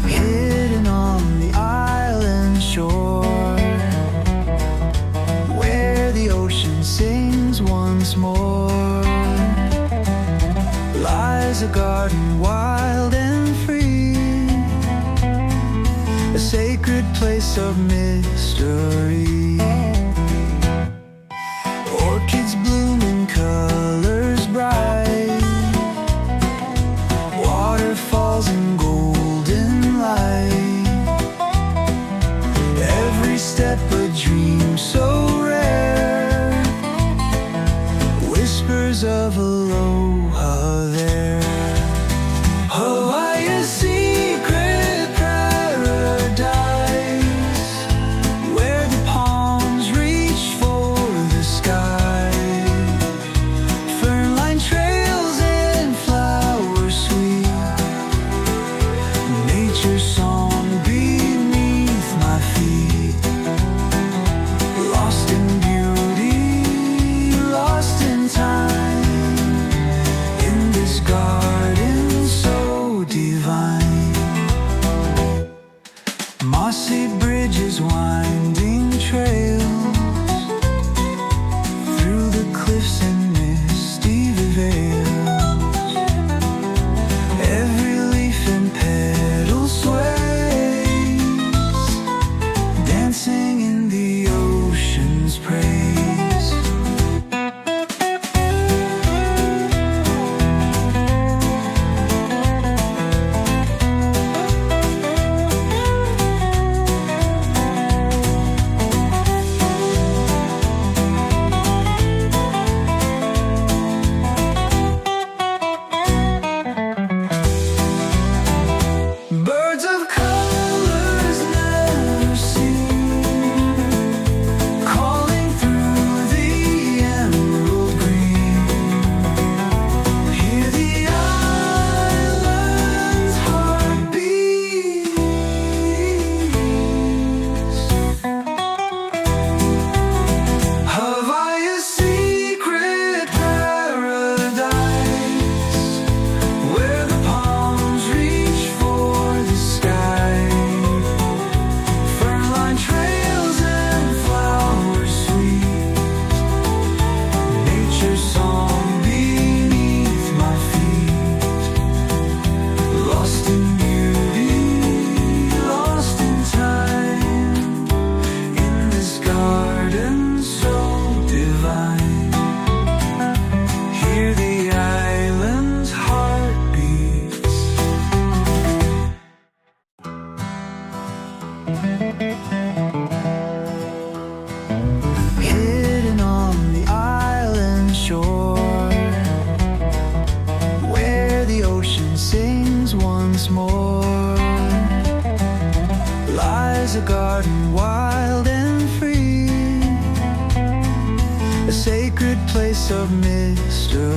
Hidden on the island shore, where the ocean sings once more, lies a garden wild and free, a sacred place of mystery. Orchids bloom in colors bright, waterfalls in golden light, every step a dream so rare, whispers of aloha there. Hawaii's secret paradise, where the palms reach for the sky, fern-lined trails and flowers sweet, nature's song beneath my feet. Lost in beauty, lost in time, in this garden so divine. Mossy bridges, winding trails, through the cliffs and misty veils, every leaf and petal sways, dancing in the ocean's praise. Birds of colors never seen, calling through the emerald green. Hear the island's heartbeats. Hawaii's secret paradise, where the palms reach for the sky, fern-lined trails and flowers sweet, nature's song beneath my feet. Lost in beauty, lost in time, in this garden so divine. Hear the island's heartbeats. Hidden on the island shore, where the ocean sings once more, lies a garden wild and free, a sacred place of mystery.